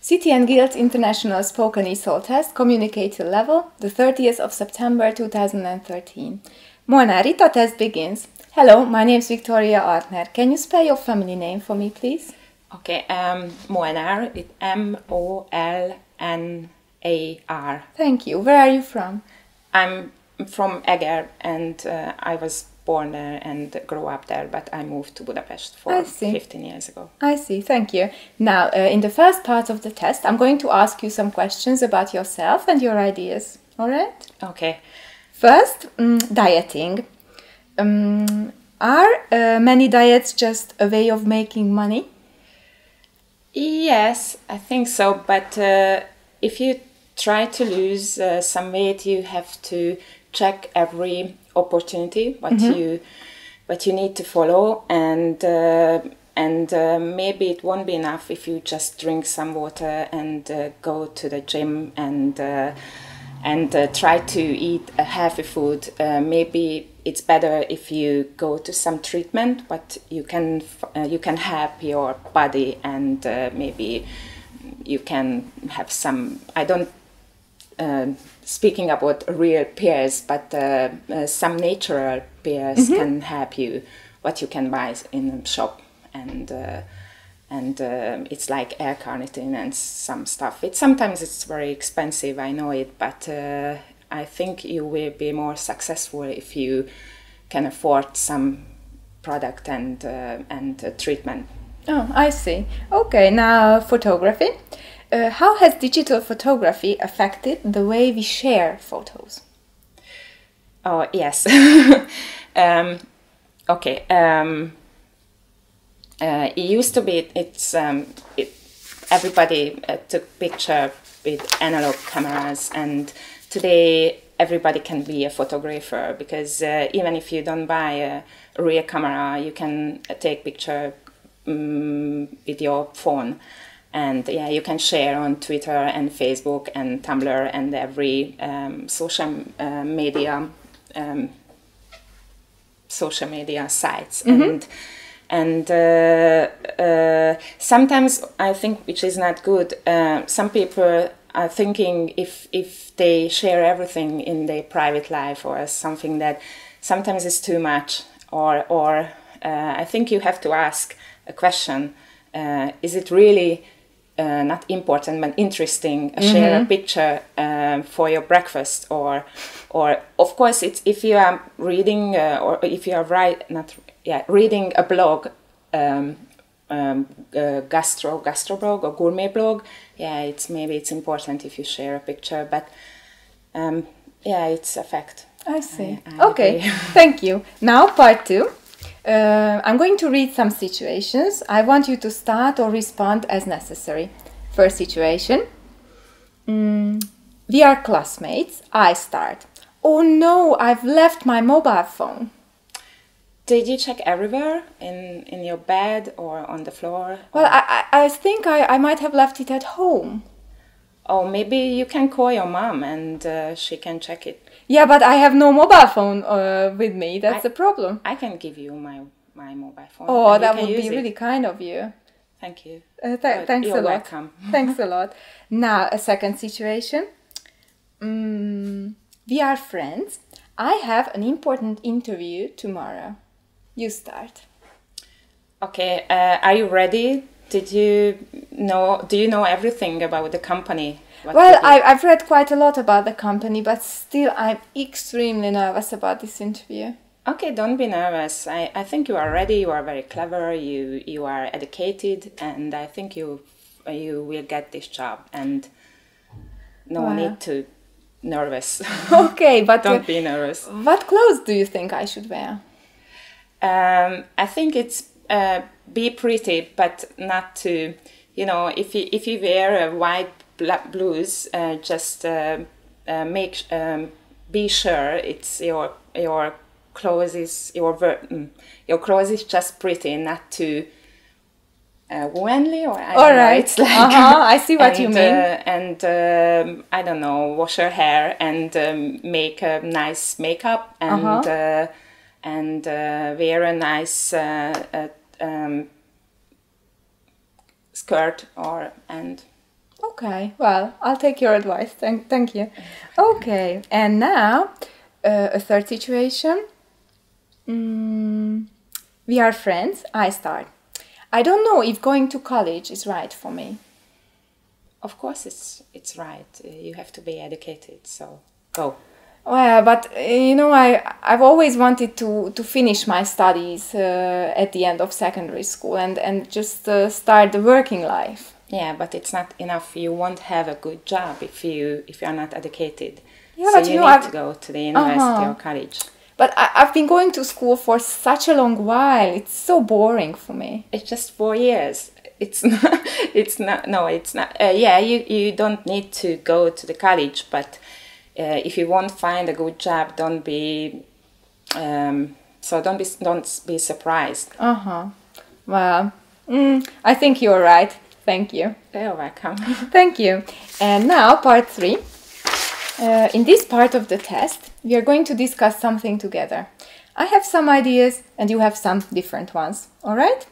City and Guilds International Spoken ESOL Test Communicator Level, the 30th of September 2013. Molnár Rita, test begins. Hello, my name is Victoria Altner. Can you spell your family name for me, please? Okay, Molnár, it's M-O-L-N-A-R. Thank you. Where are you from? I'm from Eger and I was born there and grew up there, but I moved to Budapest 15 years ago. I see, thank you. Now, in the first part of the test, I'm going to ask you some questions about yourself and your ideas. All right? Okay. First, dieting. Are many diets just a way of making money? Yes, I think so, but if you try to lose some weight, you have to check every opportunity what you need to follow, and maybe it won't be enough if you just drink some water and go to the gym and try to eat a healthy food. Maybe it's better if you go to some treatment, but you can help your body, and maybe you can have some, I don't speaking about real pears, but some natural pears can help you, what you can buy in a shop, and it's like L-carnitine and some stuff. Sometimes it's very expensive, I know it, but I think you will be more successful if you can afford some product and treatment. Oh, I see. Okay, now photography. How has digital photography affected the way we share photos? Oh, yes. Okay. It used to be, everybody took picture with analog cameras, and today everybody can be a photographer, because even if you don't buy a real camera, you can take picture with your phone. And yeah, you can share on Twitter and Facebook and Tumblr and every social media sites. And sometimes I think, which is not good, some people are thinking if they share everything in their private life or something, that sometimes it's too much, or I think you have to ask a question, is it really not important but interesting, share a picture for your breakfast, or of course it's if you are reading or if you are reading a blog, gastro blog or gourmet blog, maybe it's important if you share a picture, but it's a fact. I see. I okay, agree. Thank you. Now part 2. I'm going to read some situations. I want you to start or respond as necessary. First situation. We are classmates. I start. Oh no, I've left my mobile phone. Did you check everywhere? In your bed or on the floor? Well, I think I might have left it at home. Oh, maybe you can call your mom and she can check it. Yeah, but I have no mobile phone with me. That's the problem. I can give you my mobile phone. Oh, that would be really kind of you. Thank you. Thanks a lot. You're welcome. Thanks a lot. Now, a second situation. We are friends. I have an important interview tomorrow. You start. Okay, are you ready? Do you know everything about the company? Well, I've read quite a lot about the company, but still I'm extremely nervous about this interview. Okay, don't be nervous. I think you are ready. You are very clever. You are educated, and I think you will get this job. And no need to nervous. Okay, but don't be nervous. What clothes do you think I should wear? I think it's be pretty, but not too. If you wear a white blouse, just be sure it's your clothes is your clothes is just pretty, not too womanly, or I don't know, it's like I see what you mean. And I don't know, wash your hair and make a nice makeup and wear a nice skirt Okay, well, I'll take your advice. Thank you. Okay, and now a third situation. We are friends. I start. I don't know if going to college is right for me. Of course, it's right. You have to be educated, so go. Well, but I've always wanted to finish my studies at the end of secondary school and just start the working life. Yeah, but it's not enough. You won't have a good job if you are not educated. Yeah, so but you need to go to the university or college. But I've been going to school for such a long while. It's so boring for me. It's just 4 years. It's not. It's not. No, it's not. Yeah, you don't need to go to the college, but if you won't find a good job, don't be surprised. Well, I think you're right. Thank you. You're welcome. Thank you. And now part 3. In this part of the test, we are going to discuss something together. I have some ideas and you have some different ones. All right?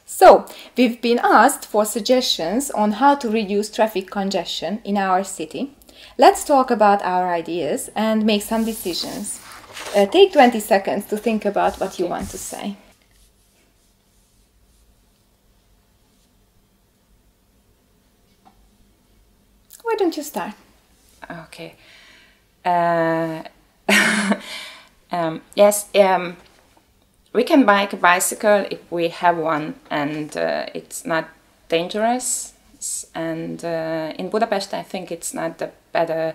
So, we've been asked for suggestions on how to reduce traffic congestion in our city. Let's talk about our ideas and make some decisions. Take 20 seconds to think about what you want to say. Why don't you start? Okay. Yes. We can bike a bicycle if we have one, and it's not dangerous. And in Budapest, I think it's not the better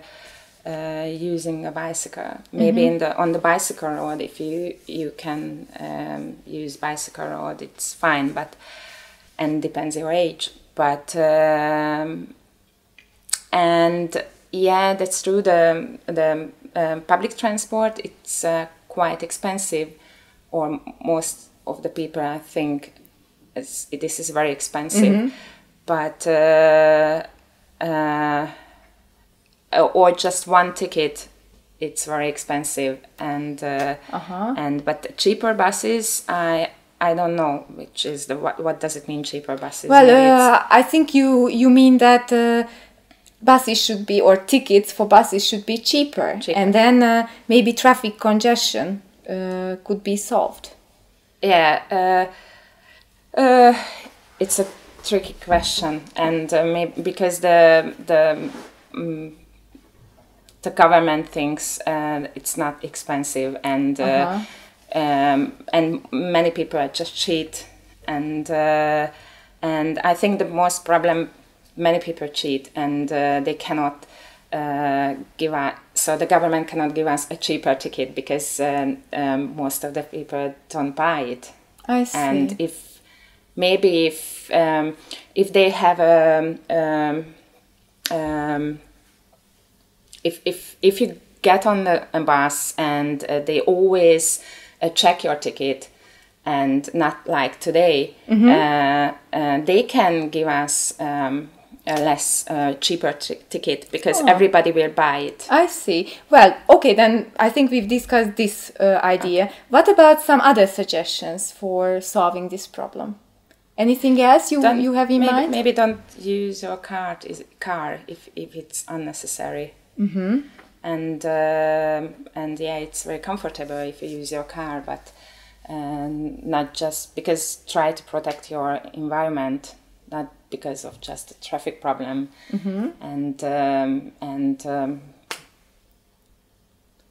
using a bicycle. Maybe on the bicycle road, if you can use bicycle road, it's fine. And depends your age. But and yeah, that's true. The public transport, it's quite expensive, or most of the people, I think, this is very expensive. But or just one ticket, it's very expensive. And but cheaper buses, I don't know which is what does it mean, cheaper buses? Well, I think you mean that buses should be, or tickets for buses should be cheaper. And then maybe traffic congestion could be solved. Yeah, it's a tricky question, and maybe because the government thinks it's not expensive, and many people just cheat, and I think the most problem, many people cheat, and they cannot give us, so the government cannot give us a cheaper ticket because most of the people don't buy it. I see. And if they have if you get on a bus and they always check your ticket, and not like today, they can give us a less cheaper ticket because everybody will buy it. I see. Well, okay, then I think we've discussed this idea. What about some other suggestions for solving this problem? Anything else you have in mind? Maybe don't use your car if it's unnecessary. And yeah, it's very comfortable if you use your car, but not just because try to protect your environment, not because of just a traffic problem.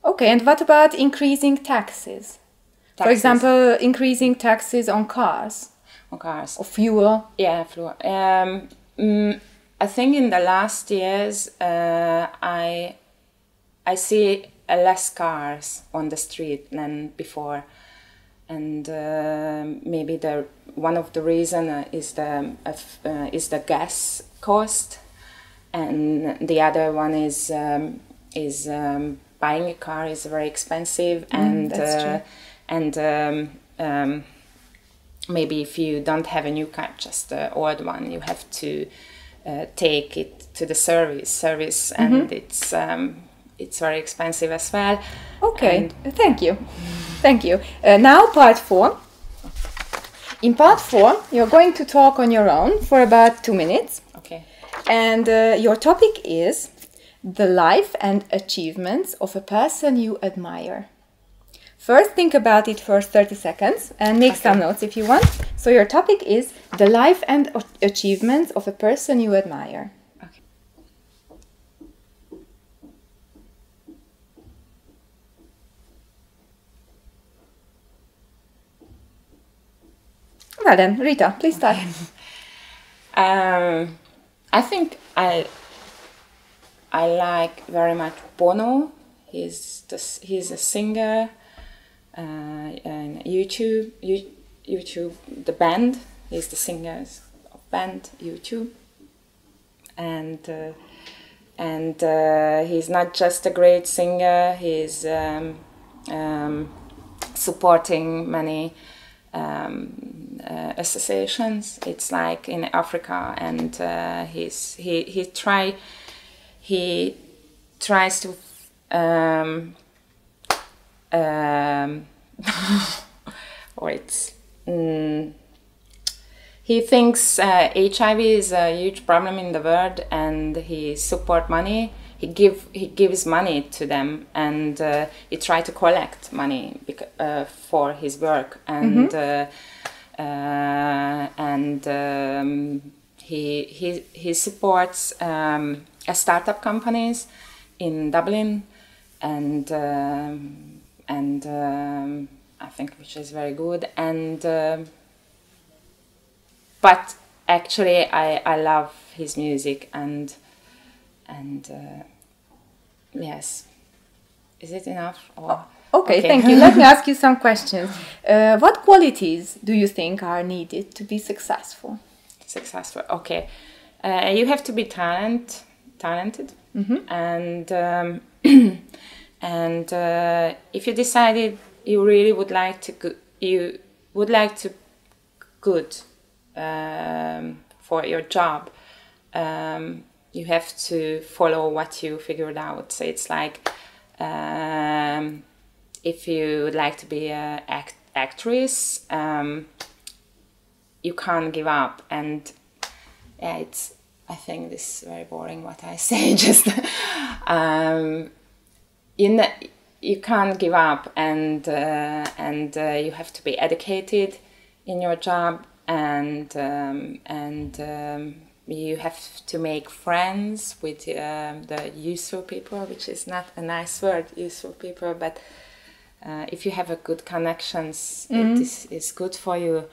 Okay, and what about increasing taxes? For example, increasing taxes on cars. On cars. Or fuel. Yeah, fuel. I think in the last years, I see less cars on the street than before, and maybe one of the reason is the gas cost, and the other one is buying a car is very expensive, and maybe if you don't have a new car, just the old one, you have to take it to the service, and it's very expensive as well. Okay, thank you. Now part 4. In part 4, you're going to talk on your own for about 2 minutes. Okay. And your topic is the life and achievements of a person you admire. First, think about it for 30 seconds and make some notes if you want. So your topic is the life and achievements of a person you admire. Okay. Well then, Rita, please start. I think I like very much Bono. He's a singer. And YouTube, the band. He's the singer of band YouTube. And he's not just a great singer. He's supporting many associations. It's like in Africa, and he tries to he thinks HIV is a huge problem in the world, and he support money. He gives money to them, and he try to collect money for his work, and he supports startup companies in Dublin, and I think which is very good. And but actually I love his music, and yes. Is it enough? Or? Okay, thank you. Let me ask you some questions. What qualities do you think are needed to be successful? Successful. Okay. You have to be talented, and and if you decided you really would like to good for your job, you have to follow what you figured out. So it's like if you would like to be an actress, you can't give up. And yeah, I think this is very boring what I say. Just you can't give up, and you have to be educated in your job, and you have to make friends with the useful people, which is not a nice word, useful people, but if you have a good connections, it is good for you,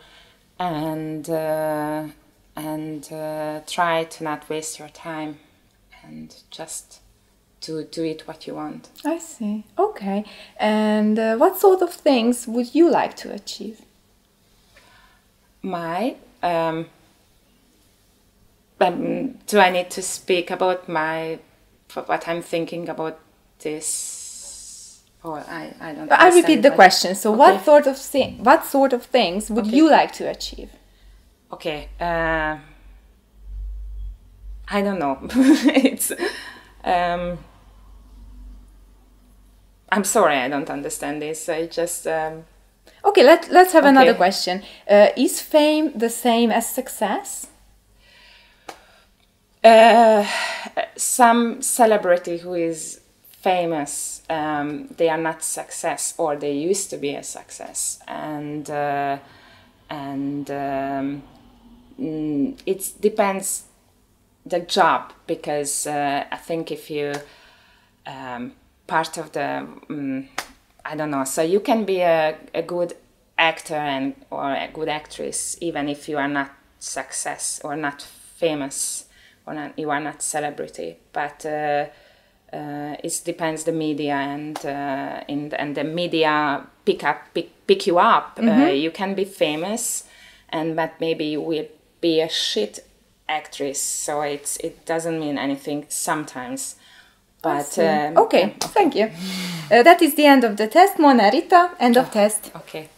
and try to not waste your time, and just to do it what you want. I see. Okay. And what sort of things would you like to achieve? Do I need to speak about what I'm thinking about this? Or I don't. I repeat the question. So, okay. What sort of things would you like to achieve? Okay. I don't know. It's. I'm sorry, I don't understand this. I just. Okay, let's have another question. Is fame the same as success? Some celebrity who is famous, they are not success, or they used to be a success, and it depends the job, because I think if you part of the I don't know, so you can be a good actor or a good actress even if you are not success or not famous, or you are not celebrity, but it depends the media, and the media pick you up. You can be famous, but maybe you will be a shit actress, so it doesn't mean anything sometimes. But okay, thank you. That is the end of the test. Mona, Rita, end of test. Okay.